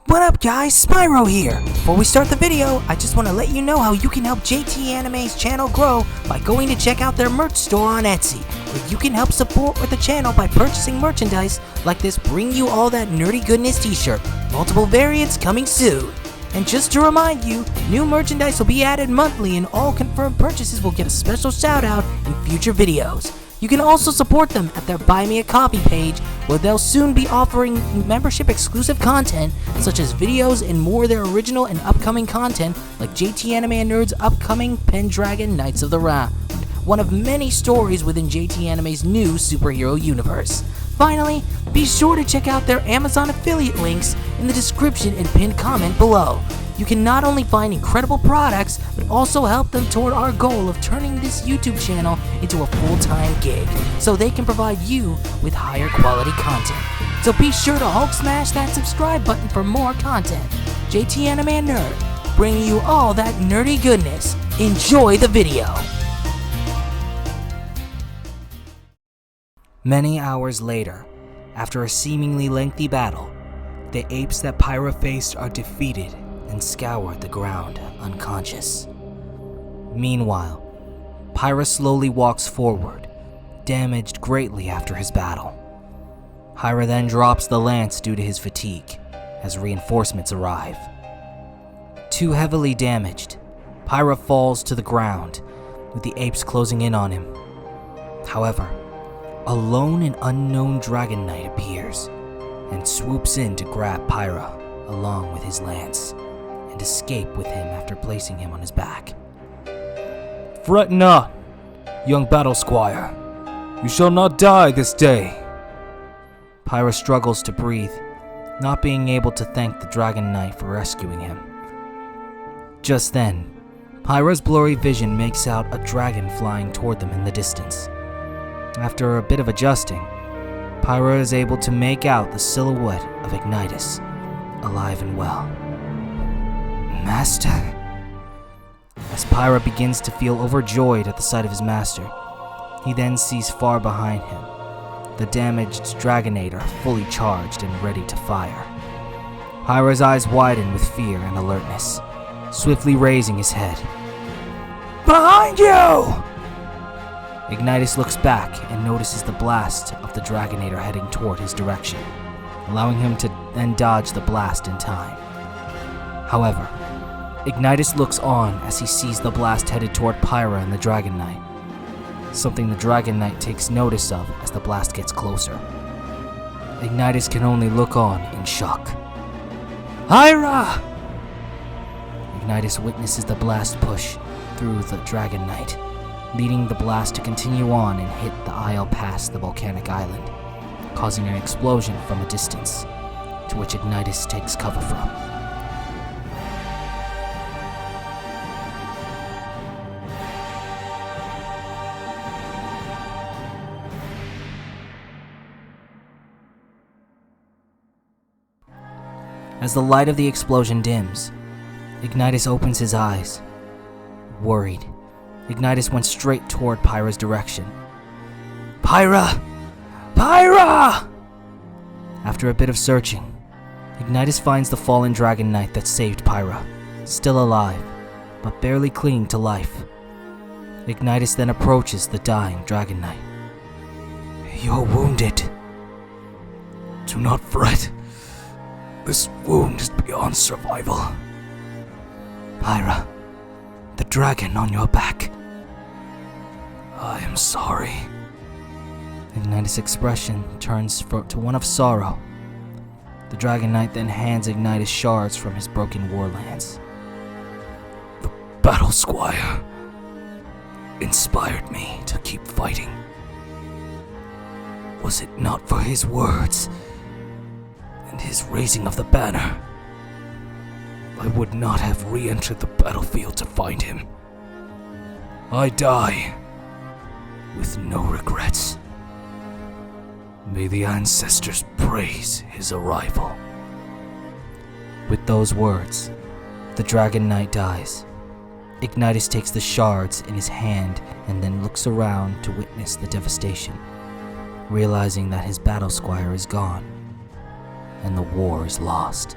What up guys, Spyro here! Before we start the video, I just want to let you know how you can help JT Anime's channel grow by going to check out their merch store on Etsy, where you can help support the channel by purchasing merchandise like this Bring You All That Nerdy Goodness t-shirt. Multiple variants coming soon. And just to remind you, new merchandise will be added monthly and all confirmed purchases will get a special shout out in future videos. You can also support them at their Buy Me a Coffee page, where they'll soon be offering membership exclusive content such as videos and more of their original and upcoming content like JT Anime and Nerd's upcoming Pendragon Knights of the Round, one of many stories within JT Anime's new superhero universe. Finally, be sure to check out their Amazon affiliate links in the description and pinned comment below. You can not only find incredible products, but also help them toward our goal of turning this YouTube channel into a full-time gig, so they can provide you with higher quality content. So be sure to Hulk smash that subscribe button for more content. JT Anime and Nerd, bringing you all that nerdy goodness. Enjoy the video! Many hours later, after a seemingly lengthy battle, the apes that Pyra faced are defeated and scour the ground unconscious. Meanwhile, Pyra slowly walks forward, damaged greatly after his battle. Pyra then drops the lance due to his fatigue as reinforcements arrive. Too heavily damaged, Pyra falls to the ground with the apes closing in on him. However, a lone and unknown Dragon Knight appears and swoops in to grab Pyra along with his lance and escape with him after placing him on his back. Fret not, young battle squire. You shall not die this day. Pyra struggles to breathe, not being able to thank the Dragon Knight for rescuing him. Just then, Pyra's blurry vision makes out a dragon flying toward them in the distance. After a bit of adjusting, Pyra is able to make out the silhouette of Ignitus, alive and well. Master? As Pyra begins to feel overjoyed at the sight of his master, he then sees far behind him the damaged Dragonator fully charged and ready to fire. Pyra's eyes widen with fear and alertness, swiftly raising his head. Behind you! Ignitus looks back and notices the blast of the Dragonator heading toward his direction, allowing him to then dodge the blast in time. However, Ignitus looks on as he sees the blast headed toward Pyra and the Dragon Knight, something the Dragon Knight takes notice of as the blast gets closer. Ignitus can only look on in shock. Pyra! Ignitus witnesses the blast push through the Dragon Knight, leading the blast to continue on and hit the isle past the volcanic island, causing an explosion from a distance, to which Ignitus takes cover from. As the light of the explosion dims, Ignitus opens his eyes. Worried, Ignitus went straight toward Pyra's direction. Pyra! Pyra! After a bit of searching, Ignitus finds the fallen Dragon Knight that saved Pyra, still alive, but barely clinging to life. Ignitus then approaches the dying Dragon Knight. You're wounded. Do not fret. This wound is beyond survival. Pyra, the dragon on your back. I am sorry. Ignitus' expression turns to one of sorrow. The Dragon Knight then hands Ignitus shards from his broken war lance. The battle squire inspired me to keep fighting. Was it not for his words and his raising of the banner, I would not have re-entered the battlefield to find him. I die with no regrets. May the ancestors praise his arrival. With those words, the Dragon Knight dies. Ignitus takes the shards in his hand and then looks around to witness the devastation, realizing that his battle squire is gone and the war is lost.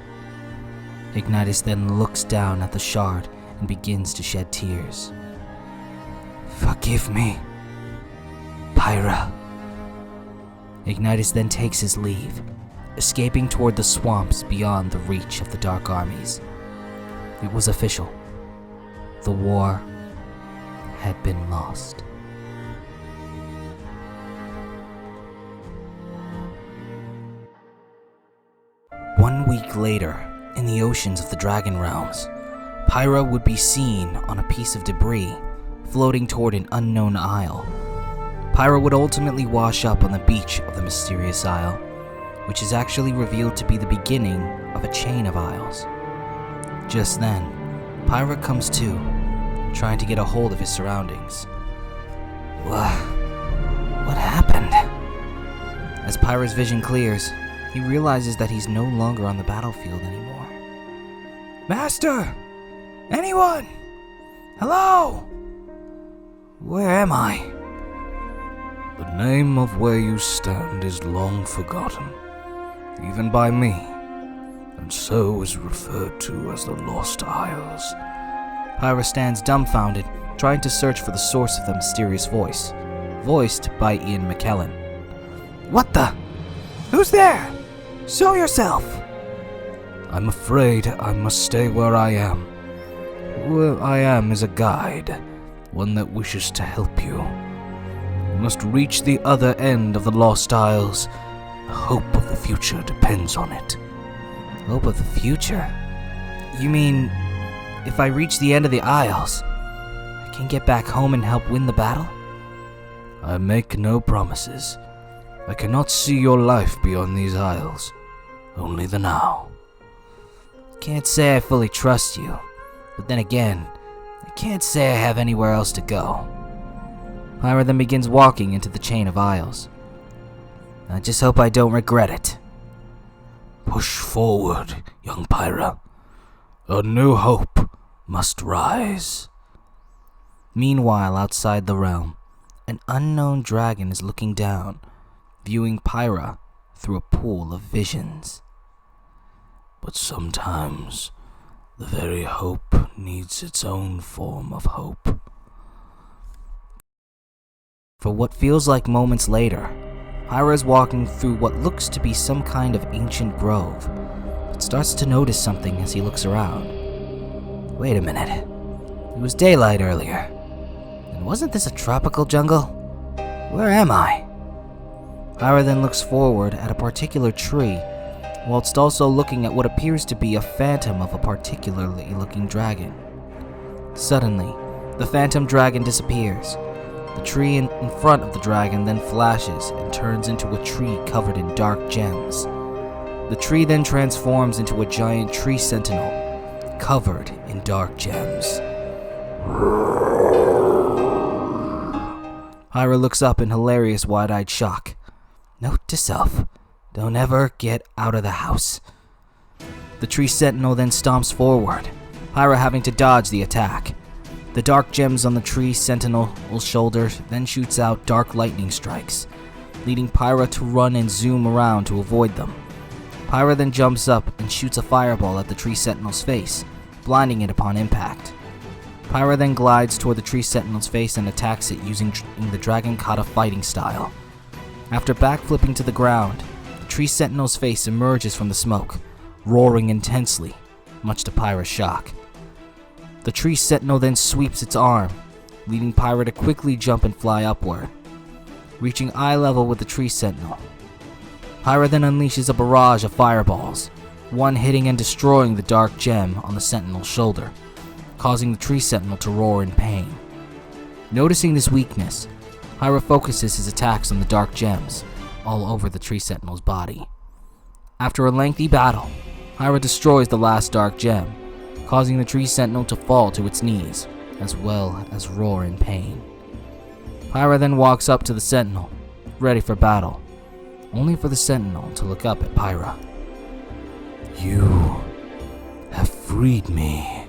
Ignitus then looks down at the shard and begins to shed tears. Forgive me, Pyra. Ignitus then takes his leave, escaping toward the swamps beyond the reach of the Dark Armies. It was official. The war had been lost. One week later, in the oceans of the Dragon Realms, Pyra would be seen on a piece of debris floating toward an unknown isle. Pyra would ultimately wash up on the beach of the mysterious isle, which is actually revealed to be the beginning of a chain of isles. Just then, Pyra comes to, trying to get a hold of his surroundings. What happened? As Pyra's vision clears, he realizes that he's no longer on the battlefield anymore. Master! Anyone? Hello? Where am I? The name of where you stand is long forgotten, even by me, and so is referred to as the Lost Isles. Pyra stands dumbfounded, trying to search for the source of the mysterious voice, voiced by Ian McKellen. What the? Who's there? Show yourself! I'm afraid I must stay where I am. Where I am is a guide, one that wishes to help you. You must reach the other end of the Lost Isles. The hope of the future depends on it. Hope of the future? You mean, if I reach the end of the Isles, I can get back home and help win the battle? I make no promises. I cannot see your life beyond these isles, only the now. Can't say I fully trust you, but then again, I can't say I have anywhere else to go. Pyra then begins walking into the chain of isles. I just hope I don't regret it. Push forward, young Pyra. A new hope must rise. Meanwhile, outside the realm, an unknown dragon is looking down, viewing Pyra through a pool of visions. But sometimes, the very hope needs its own form of hope. For what feels like moments later, Pyra is walking through what looks to be some kind of ancient grove, but starts to notice something as he looks around. Wait a minute. It was daylight earlier. And wasn't this a tropical jungle? Where am I? Pyra then looks forward at a particular tree, whilst also looking at what appears to be a phantom of a particularly looking dragon. Suddenly, the phantom dragon disappears. The tree in front of the dragon then flashes and turns into a tree covered in dark gems. The tree then transforms into a giant tree sentinel, covered in dark gems. Pyra looks up in hilarious wide-eyed shock. Note to self, don't ever get out of the house. The tree sentinel then stomps forward, Pyra having to dodge the attack. The dark gems on the tree sentinel's shoulder then shoots out dark lightning strikes, leading Pyra to run and zoom around to avoid them. Pyra then jumps up and shoots a fireball at the tree sentinel's face, blinding it upon impact. Pyra then glides toward the tree sentinel's face and attacks it using the Dragon Kata fighting style. After backflipping to the ground, the tree sentinel's face emerges from the smoke, roaring intensely, much to Pyra's shock. The tree sentinel then sweeps its arm, leading Pyra to quickly jump and fly upward, reaching eye level with the tree sentinel. Pyra then unleashes a barrage of fireballs, one hitting and destroying the dark gem on the sentinel's shoulder, causing the tree sentinel to roar in pain. Noticing this weakness, Pyra focuses his attacks on the dark gems all over the tree sentinel's body. After a lengthy battle, Pyra destroys the last dark gem, causing the tree sentinel to fall to its knees, as well as roar in pain. Pyra then walks up to the sentinel, ready for battle, only for the sentinel to look up at Pyra. You have freed me.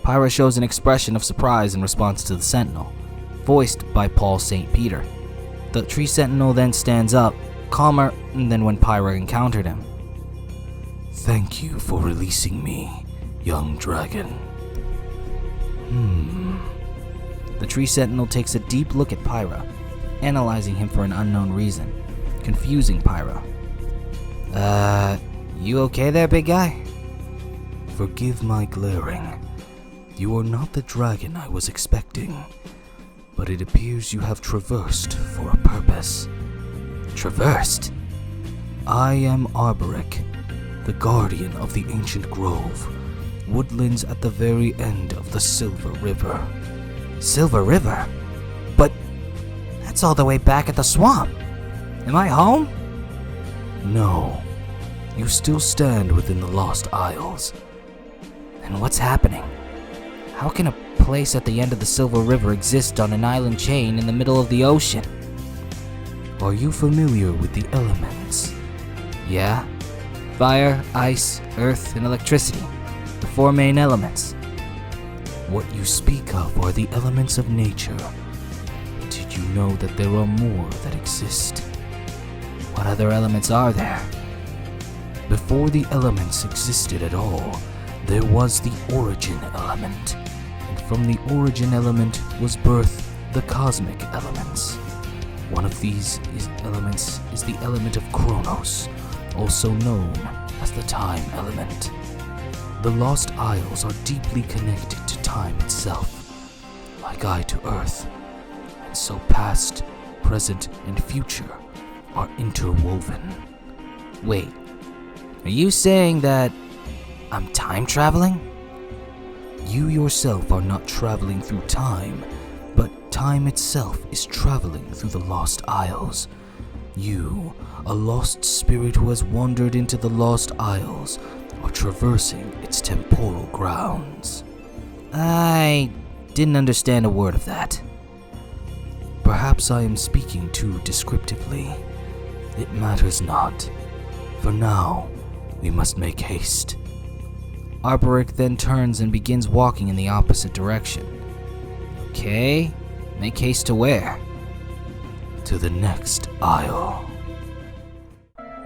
Pyra shows an expression of surprise in response to the sentinel, voiced by Paul St. Peter. The tree sentinel then stands up, calmer than when Pyra encountered him. Thank you for releasing me, young dragon. The tree sentinel takes a deep look at Pyra, analyzing him for an unknown reason, confusing Pyra. You okay there, big guy? Forgive my glaring. You are not the dragon I was expecting, but it appears you have traversed for a purpose. Traversed? I am Arboric, the guardian of the ancient grove, woodlands at the very end of the Silver River. Silver River? But that's all the way back at the swamp. Am I home? No. You still stand within the Lost Isles. And what's happening? How can a place at the end of the Silver River exist on an island chain in the middle of the ocean? Are you familiar with the elements? Yeah. Fire, ice, earth, and electricity. The 4 main elements. What you speak of are the elements of nature. Did you know that there are more that exist? What other elements are there? Before the elements existed at all, there was the origin element. And from the origin element was birthed the cosmic elements. One of these elements is the element of Chronos, also known as the time element. The Lost Isles are deeply connected to time itself, like I to Earth, and so past, present, and future are interwoven. Wait, are you saying that I'm time traveling? You yourself are not traveling through time, but time itself is traveling through the Lost Isles. You, a lost spirit who has wandered into the Lost Isles, are traversing its temporal grounds. I didn't understand a word of that. Perhaps I am speaking too descriptively. It matters not. For now, we must make haste. Arboric then turns and begins walking in the opposite direction. Okay, make haste to where? To the next isle.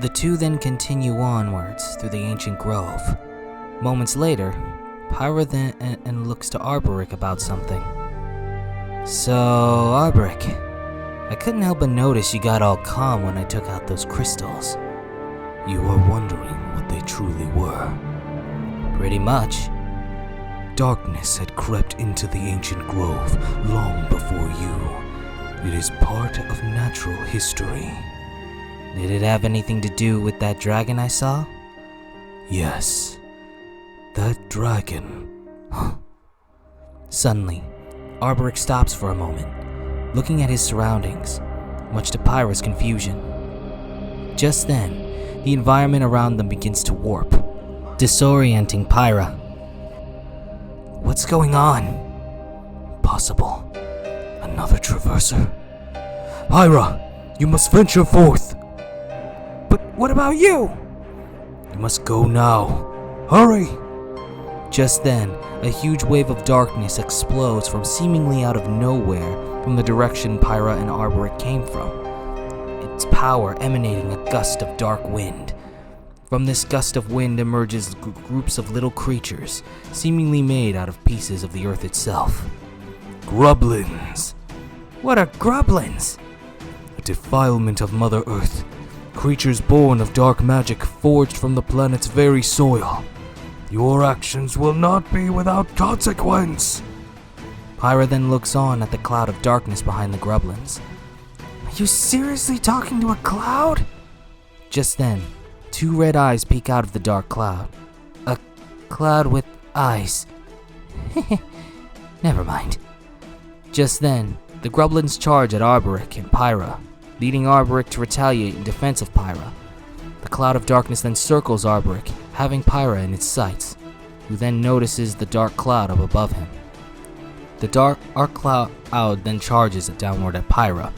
The two then continue onwards through the ancient grove. Moments later, Pyra then and looks to Arboric about something. So, Arboric, I couldn't help but notice you got all calm when I took out those crystals. You are wondering what they truly were. Pretty much. Darkness had crept into the ancient grove long before you. It is part of natural history. Did it have anything to do with that dragon I saw? Yes. That dragon. Suddenly, Arboric stops for a moment, looking at his surroundings, much to Pyra's confusion. Just then, the environment around them begins to warp, disorienting Pyra. What's going on? Possible. Another traverser. Pyra, you must venture forth. But what about you? You must go now. Hurry! Just then, a huge wave of darkness explodes from seemingly out of nowhere from the direction Pyra and Arboric came from, its power emanating a gust of dark wind. From this gust of wind emerges groups of little creatures, seemingly made out of pieces of the earth itself. Grublins! What are grublins? A defilement of Mother Earth. Creatures born of dark magic forged from the planet's very soil. Your actions will not be without consequence. Pyra then looks on at the cloud of darkness behind the grublins. Are you seriously talking to a cloud? Just then, 2 red eyes peek out of the dark cloud. A cloud with eyes. Never mind. Just then, the grublins charge at Arboric and Pyra, leading Arboric to retaliate in defense of Pyra. The cloud of darkness then circles Arboric, having Pyra in its sights, who then notices the dark cloud up above him. The dark cloud then charges it downward at Pyra.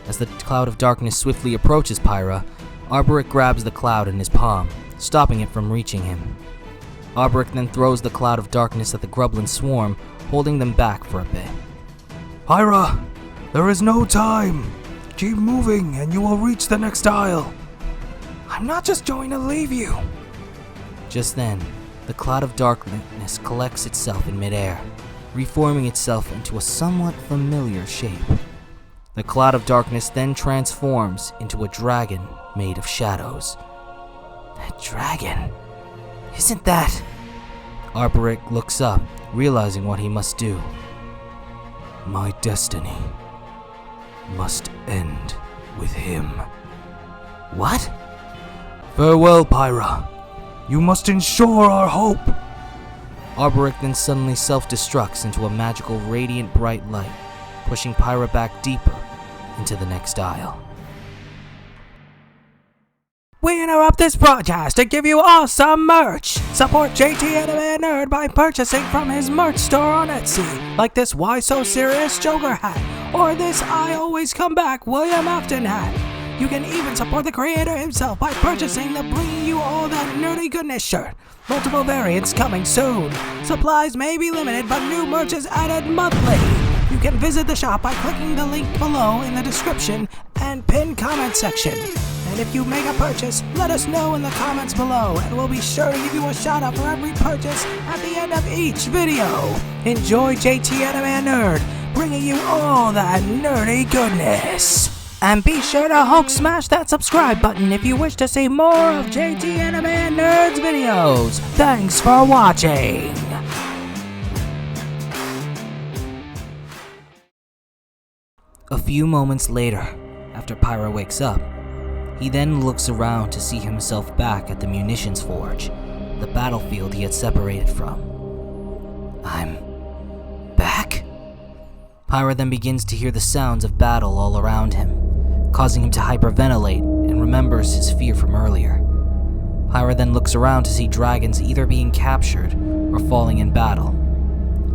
As the cloud of darkness swiftly approaches Pyra, Arboric grabs the cloud in his palm, stopping it from reaching him. Arboric then throws the cloud of darkness at the grublin swarm, holding them back for a bit. Pyra, there is no time. Keep moving and you will reach the next isle. I'm not just going to leave you. Just then, the cloud of darkness collects itself in midair, reforming itself into a somewhat familiar shape. The cloud of darkness then transforms into a dragon made of shadows. A dragon? Isn't that... Arperic looks up, realizing what he must do. My destiny must end with him. What? Farewell, Pyra. You must ensure our hope. Arperic then suddenly self-destructs into a magical radiant bright light, pushing Pyra back deeper into the next aisle. We interrupt this broadcast to give you awesome merch! Support JT Anime Nerd by purchasing from his merch store on Etsy, like this Why So Serious Joker hat, or this I Always Come Back William Afton hat. You can even support the creator himself by purchasing the Bringing You All That Nerdy Goodness shirt. Multiple variants coming soon. Supplies may be limited, but new merch is added monthly. You can visit the shop by clicking the link below in the description and pinned comment section. And if you make a purchase, let us know in the comments below, and we'll be sure to give you a shout out for every purchase at the end of each video. Enjoy JT Anime Nerd, bringing you all that nerdy goodness. And be sure to Hulk smash that subscribe button if you wish to see more of JT Anime Nerd's videos. Thanks for watching. A few moments later, after Pyra wakes up, he then looks around to see himself back at the munitions forge, the battlefield he had separated from. I'm back? Pyra then begins to hear the sounds of battle all around him, causing him to hyperventilate and remembers his fear from earlier. Pyra then looks around to see dragons either being captured or falling in battle.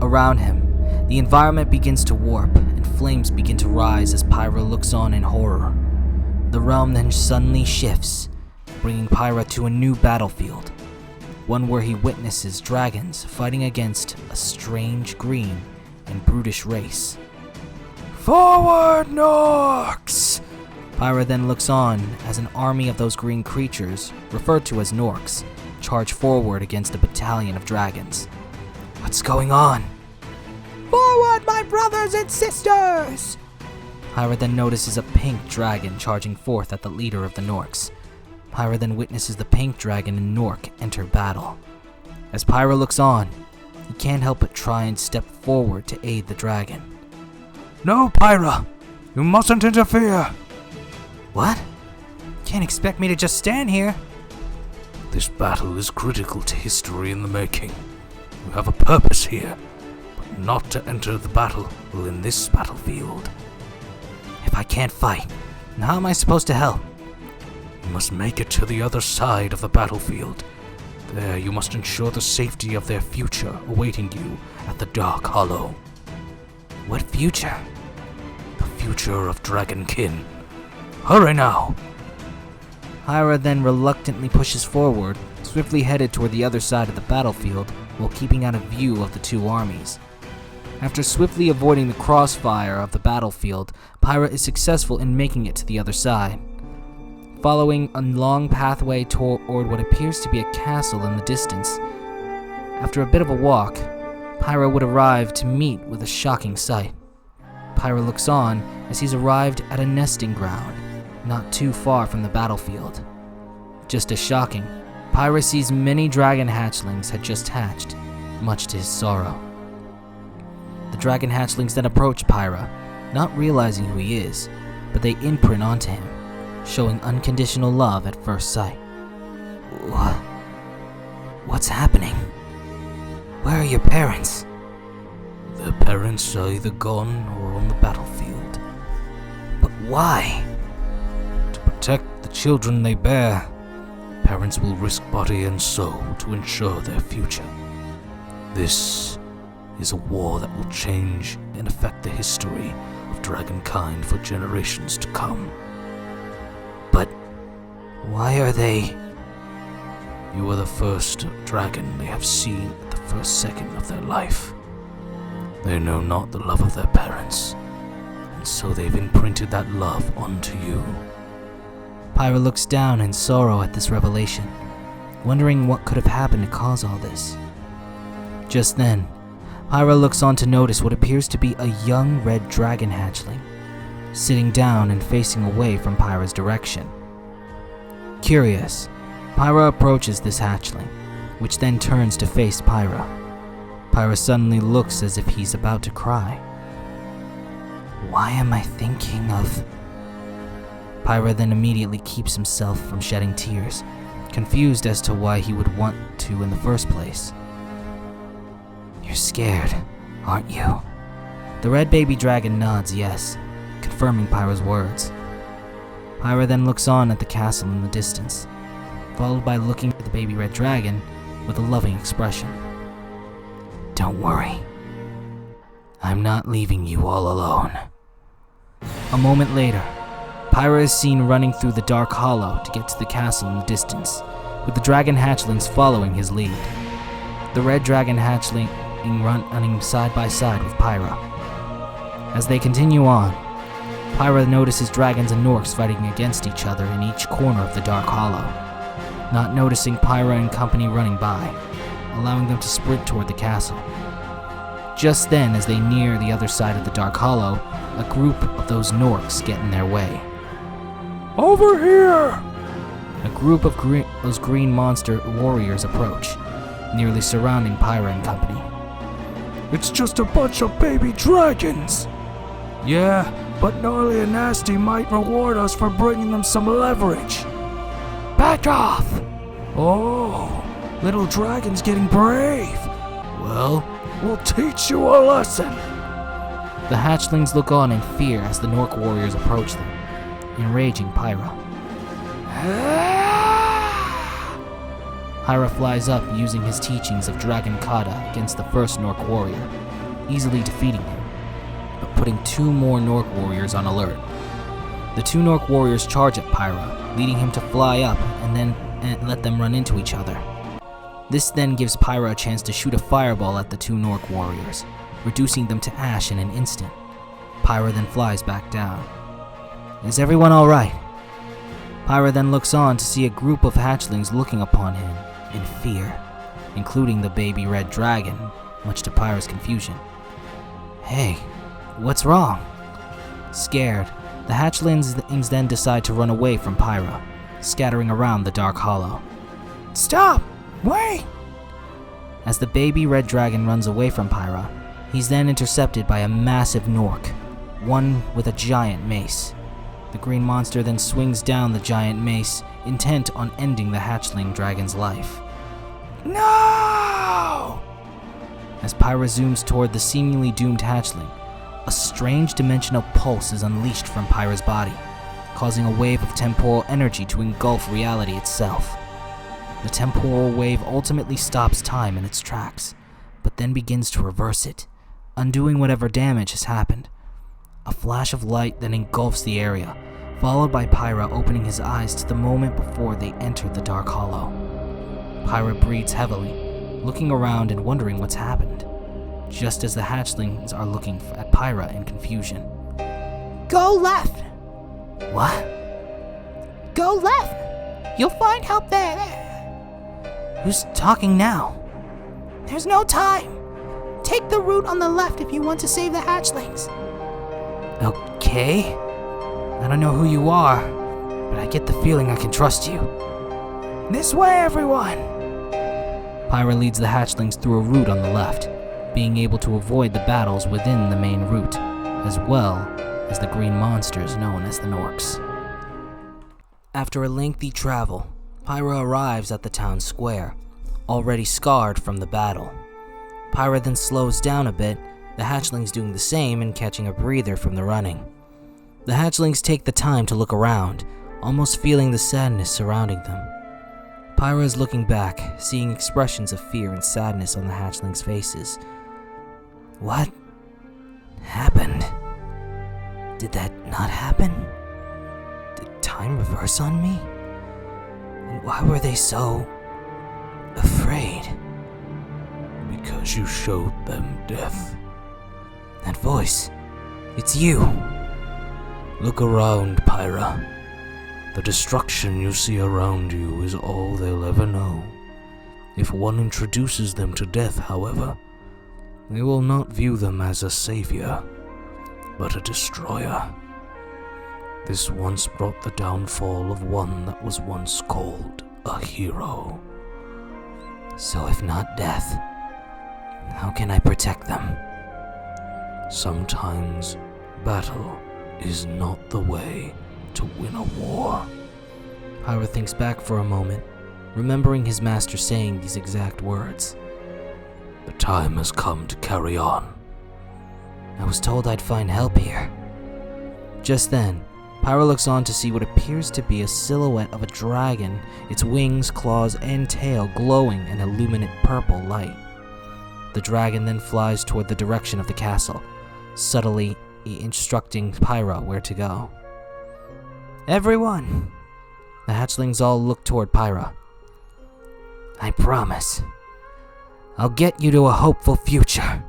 Around him, the environment begins to warp and flames begin to rise as Pyra looks on in horror. The realm then suddenly shifts, bringing Pyra to a new battlefield, one where he witnesses dragons fighting against a strange green and brutish race. Forward, Norks! Pyra then looks on as an army of those green creatures, referred to as Norks, charge forward against a battalion of dragons. What's going on? Forward, my brothers and sisters! Pyra then notices a pink dragon charging forth at the leader of the Norks. Pyra then witnesses the pink dragon and Nork enter battle. As Pyra looks on, he can't help but try and step forward to aid the dragon. No, Pyra! You mustn't interfere! What? Can't expect me to just stand here. This battle is critical to history in the making. You have a purpose here, but not to enter the battle in this battlefield. If I can't fight, then how am I supposed to help? You must make it to the other side of the battlefield. There you must ensure the safety of their future awaiting you at the Dark Hollow. What future? The future of Dragonkin. Hurry now! Pyra then reluctantly pushes forward, swiftly headed toward the other side of the battlefield while keeping out of view of the two armies. After swiftly avoiding the crossfire of the battlefield, Pyra is successful in making it to the other side. Following a long pathway toward what appears to be a castle in the distance, after a bit of a walk, Pyra would arrive to meet with a shocking sight. Pyra looks on as he's arrived at a nesting ground, not too far from the battlefield. Just as shocking, Pyra sees many dragon hatchlings had just hatched, much to his sorrow. The dragon hatchlings then approach Pyra, not realizing who he is, but they imprint onto him, showing unconditional love at first sight. What's happening? Where are your parents? Their parents are either gone or on the battlefield. But why? To protect the children they bear, parents will risk body and soul to ensure their future. This is a war that will change and affect the history of dragonkind for generations to come. But why are they... You are the first dragon they have seen at the first second of their life. They know not the love of their parents, and so they've imprinted that love onto you. Pyra looks down in sorrow at this revelation. wondering what could have happened to cause all this. Just then, Pyra looks on to notice what appears to be a young red dragon hatchling, sitting down and facing away from Pyra's direction. Curious, Pyra approaches this hatchling, which then turns to face Pyra. Pyra suddenly looks as if he's about to cry. Why am I thinking of... Pyra then immediately keeps himself from shedding tears, confused as to why he would want to in the first place. You're scared, aren't you? The red baby dragon nods yes, confirming Pyra's words. Pyra then looks on at the castle in the distance, followed by looking at the baby red dragon with a loving expression. Don't worry. I'm not leaving you all alone. A moment later, Pyra is seen running through the dark hollow to get to the castle in the distance, with the dragon hatchlings following his lead. The red dragon hatchling running side by side with Pyra. As they continue on, Pyra notices dragons and Norks fighting against each other in each corner of the dark hollow, not noticing Pyra and company running by, allowing them to sprint toward the castle. Just then, as they near the other side of the dark hollow, a group of those Norks get in their way. Over here! A group of those green monster warriors approach, nearly surrounding Pyra and company. It's just a bunch of baby dragons. Yeah, but Gnarly and Nasty might reward us for bringing them some leverage. Back off! Oh, little dragon's getting brave. Well, we'll teach you a lesson. The hatchlings look on in fear as the Nork warriors approach them, enraging Pyra. Pyra flies up using his teachings of Dragon Kata against the first Nork warrior, easily defeating him, but putting two more Nork warriors on alert. The two Nork warriors charge at Pyra, leading him to fly up and then let them run into each other. This then gives Pyra a chance to shoot a fireball at the two Nork warriors, reducing them to ash in an instant. Pyra then flies back down. Is everyone alright? Pyra then looks on to see a group of hatchlings looking upon him in fear, including the baby red dragon, much to Pyra's confusion. Hey, what's wrong? Scared, the hatchlings then decide to run away from Pyra, scattering around the dark hollow. Stop! Wait! As the baby red dragon runs away from Pyra, he's then intercepted by a massive Nork, one with a giant mace. The green monster then swings down the giant mace, intent on ending the hatchling dragon's life. No! As Pyra zooms toward the seemingly doomed hatchling, a strange dimensional pulse is unleashed from Pyra's body, causing a wave of temporal energy to engulf reality itself. The temporal wave ultimately stops time in its tracks, but then begins to reverse it, undoing whatever damage has happened. A flash of light then engulfs the area, followed by Pyra opening his eyes to the moment before they enter the dark hollow. Pyra breathes heavily, looking around and wondering what's happened, just as the hatchlings are looking at Pyra in confusion. Go left! What? Go left! You'll find help there! Who's talking now? There's no time! Take the route on the left if you want to save the hatchlings. Okay. I don't know who you are, but I get the feeling I can trust you. This way, everyone! Pyra leads the hatchlings through a route on the left, being able to avoid the battles within the main route, as well as the green monsters known as the Norks. After a lengthy travel, Pyra arrives at the town square, already scarred from the battle. Pyra then slows down a bit, the hatchlings doing the same and catching a breather from the running. The hatchlings take the time to look around, almost feeling the sadness surrounding them. Pyra is looking back, seeing expressions of fear and sadness on the hatchlings' faces. What happened? Did that not happen? Did time reverse on me? And why were they so afraid? Because you showed them death. That voice, it's you. Look around, Pyra. The destruction you see around you is all they'll ever know. If one introduces them to death, however, they will not view them as a savior, but a destroyer. This once brought the downfall of one that was once called a hero. So if not death, how can I protect them? Sometimes battle is not the way to win a war. Pyra thinks back for a moment, remembering his master saying these exact words. The time has come to carry on. I was told I'd find help here. Just then, Pyra looks on to see what appears to be a silhouette of a dragon, its wings, claws, and tail glowing an illuminate purple light. The dragon then flies toward the direction of the castle, subtly instructing Pyra where to go. Everyone! The hatchlings all look toward Pyra. I promise. I'll get you to a hopeful future.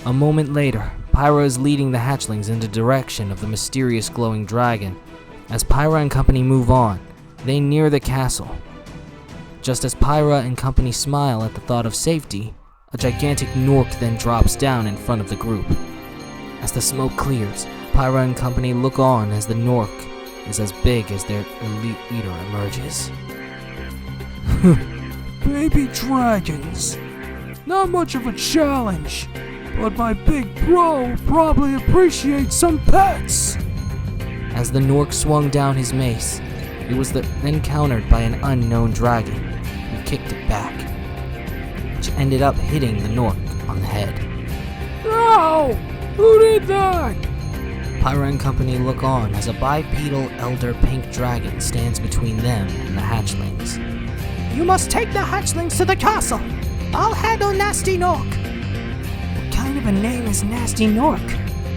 A moment later, Pyra is leading the hatchlings in the direction of the mysterious glowing dragon. As Pyra and company move on, they near the castle. Just as Pyra and company smile at the thought of safety, a gigantic Nork then drops down in front of the group. As the smoke clears, Pyra and company look on as the Nork is as big as their elite leader emerges. Baby dragons. Not much of a challenge, but my big bro probably appreciates some pets. As the Nork swung down his mace, it was then countered by an unknown dragon who kicked it back, which ended up hitting the Nork on the head. Ow! Who did that? Pyra and company look on as a bipedal elder pink dragon stands between them and the hatchlings. You must take the hatchlings to the castle. I'll handle Nasty Nork. What kind of a name is Nasty Nork?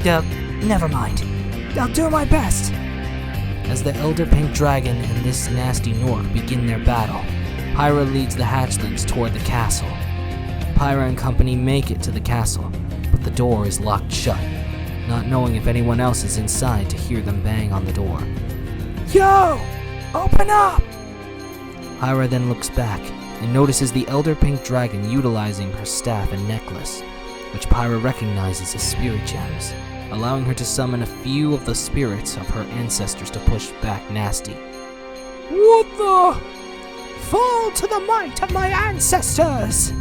Never mind. I'll do my best. As the elder pink dragon and this Nasty Nork begin their battle, Pyra leads the hatchlings toward the castle. Pyra and company make it to the castle, but the door is locked shut, not knowing if anyone else is inside to hear them bang on the door. Yo! Open up! Pyra then looks back and notices the elder pink dragon utilizing her staff and necklace, which Pyra recognizes as spirit gems, allowing her to summon a few of the spirits of her ancestors to push back Nasty. What the? Fall to the might of my ancestors!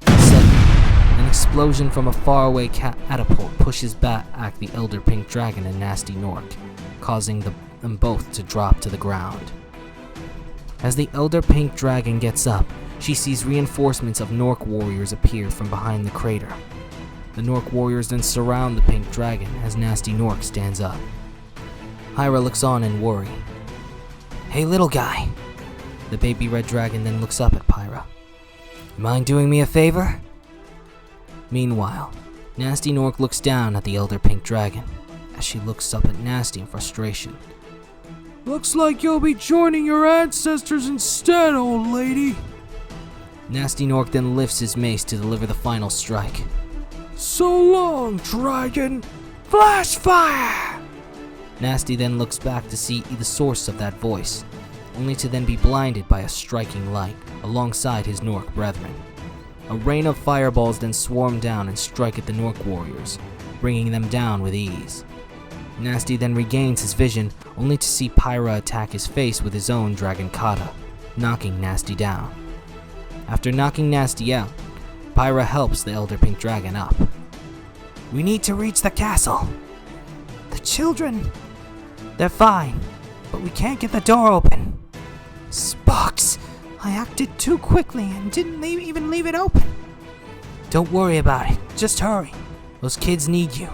Suddenly, an explosion from a faraway catapult pushes back the elder pink dragon and Nasty Nork, causing them both to drop to the ground. As the elder pink dragon gets up, she sees reinforcements of Nork warriors appear from behind the crater. The Nork warriors then surround the pink dragon as Nasty Nork stands up. Pyra looks on in worry. Hey little guy. The baby red dragon then looks up at Pyra. Mind doing me a favor? Meanwhile, Nasty Nork looks down at the elder pink dragon as she looks up at Nasty in frustration. Looks like you'll be joining your ancestors instead, old lady. Nasty Nork then lifts his mace to deliver the final strike. So long, dragon! Flash fire! Nasty then looks back to see the source of that voice, only to then be blinded by a striking light alongside his Nork brethren. A rain of fireballs then swarm down and strike at the Nork warriors, bringing them down with ease. Nasty then regains his vision, only to see Pyra attack his face with his own dragon kata, knocking Nasty down. After knocking Nasty out, Pyra helps the elder pink dragon up. We need to reach the castle. The children, they're fine, but we can't get the door open. Spox, I acted too quickly and didn't even leave it open. Don't worry about it, just hurry. Those kids need you.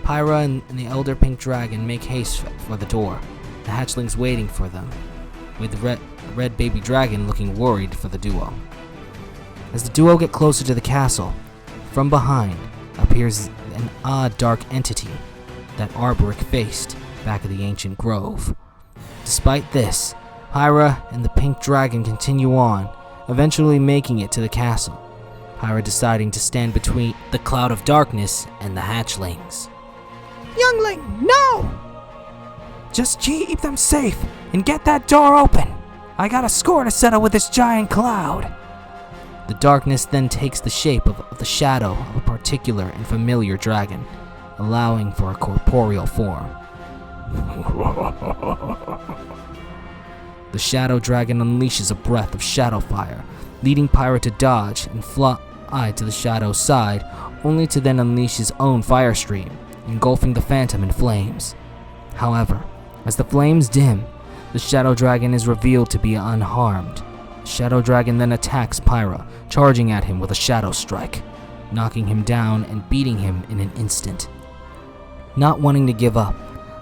Pyra and the elder pink dragon make haste for the door, the hatchlings waiting for them, with the red baby dragon looking worried for the duo. As the duo get closer to the castle, from behind appears an odd dark entity that Arboric faced back of the ancient grove. Despite this, Pyra and the pink dragon continue on, eventually making it to the castle, Pyra deciding to stand between the cloud of darkness and the hatchlings. Youngling, no! Just keep them safe and get that door open. I got a score to settle with this giant cloud. The darkness then takes the shape of the shadow of a particular and familiar dragon, allowing for a corporeal form. The shadow dragon unleashes a breath of shadow fire, leading Pyra to dodge and fly to the shadow's side, only to then unleash his own fire stream, engulfing the phantom in flames. However, as the flames dim, the shadow dragon is revealed to be unharmed. The shadow dragon then attacks Pyra, charging at him with a shadow strike, knocking him down and beating him in an instant. Not wanting to give up,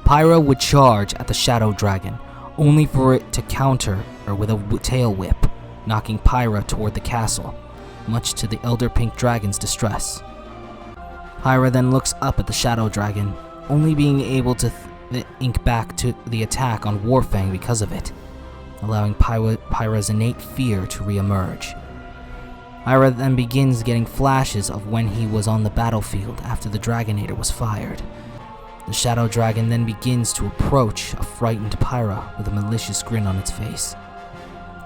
Pyra would charge at the shadow dragon, only for it to counter her with a tail whip, knocking Pyra toward the castle, much to the Elder Pink Dragon's distress. Pyra then looks up at the shadow dragon, only being able to ink back to the attack on Warfang because of it, allowing Pyra's innate fear to re-emerge. Pyra then begins getting flashes of when he was on the battlefield after the Dragonator was fired. The shadow dragon then begins to approach a frightened Pyra with a malicious grin on its face.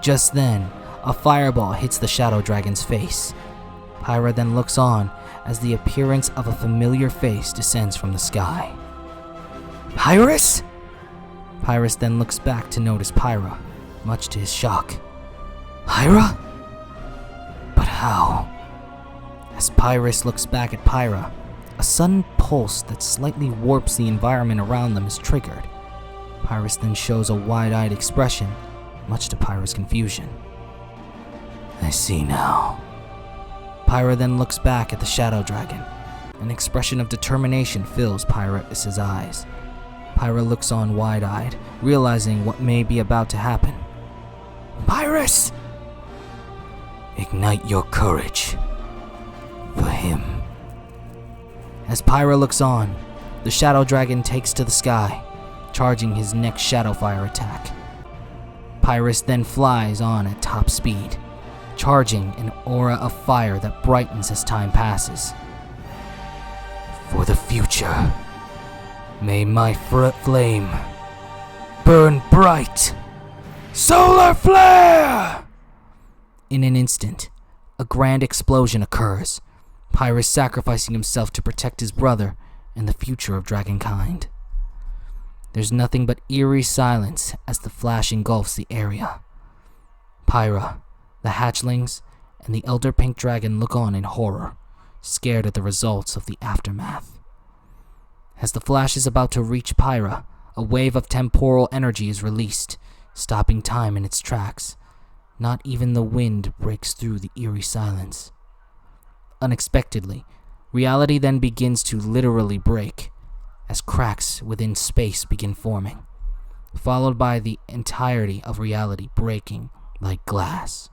Just then, a fireball hits the shadow dragon's face. Pyra then looks on as the appearance of a familiar face descends from the sky. Pyrus? Pyrus then looks back to notice Pyra, much to his shock. Pyra? But how? As Pyrus looks back at Pyra, a sudden pulse that slightly warps the environment around them is triggered. Pyrus then shows a wide-eyed expression, much to Pyra's confusion. I see now. Pyra then looks back at the shadow dragon. An expression of determination fills Pyrus' eyes. Pyra looks on wide-eyed, realizing what may be about to happen. Pyrus! Ignite your courage. For him. As Pyra looks on, the shadow dragon takes to the sky, charging his next shadow fire attack. Pyrus then flies on at top speed, charging an aura of fire that brightens as time passes. For the future, may my flame burn bright. Solar flare! In an instant, a grand explosion occurs, Pyrus sacrificing himself to protect his brother and the future of dragonkind. There's nothing but eerie silence as the flash engulfs the area. Pyra, the hatchlings, and the Elder Pink Dragon look on in horror, scared at the results of the aftermath. As the flash is about to reach Pyra, a wave of temporal energy is released, stopping time in its tracks. Not even the wind breaks through the eerie silence. Unexpectedly, reality then begins to literally break, as cracks within space begin forming, followed by the entirety of reality breaking like glass.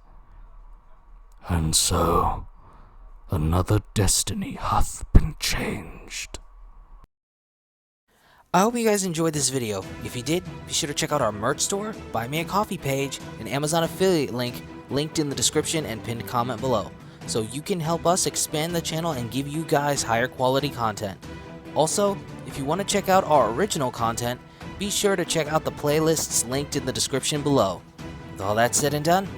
And so, another destiny hath been changed. I hope you guys enjoyed this video. If you did, be sure to check out our merch store, Buy Me a Coffee page, and Amazon affiliate link linked in the description and pinned comment below, so you can help us expand the channel and give you guys higher quality content. Also, if you want to check out our original content, be sure to check out the playlists linked in the description below. With all that said and done,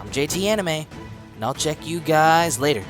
I'm JT Anime, and I'll check you guys later.